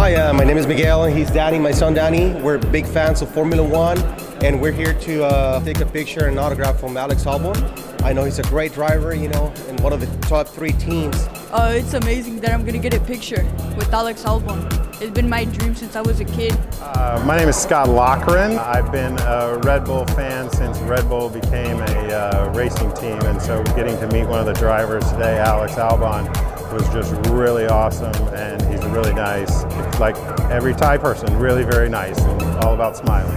Hi, my name is Miguel, and he's Danny, my son Danny. We're big fans of Formula One, and we're here to take a picture and autograph from Alex Albon. I know he's a great driver, you know, and one of the top 3 teams. It's amazing that I'm gonna get a picture with Alex Albon. It's been my dream since I was a kid. My name is Scott Lochran. I've been a Red Bull fan since Red Bull became a racing team, and so getting to meet one of the drivers today, Alex Albon, was just really awesome, and he's really nice. It's like every Thai person, really very nice and all about smiling.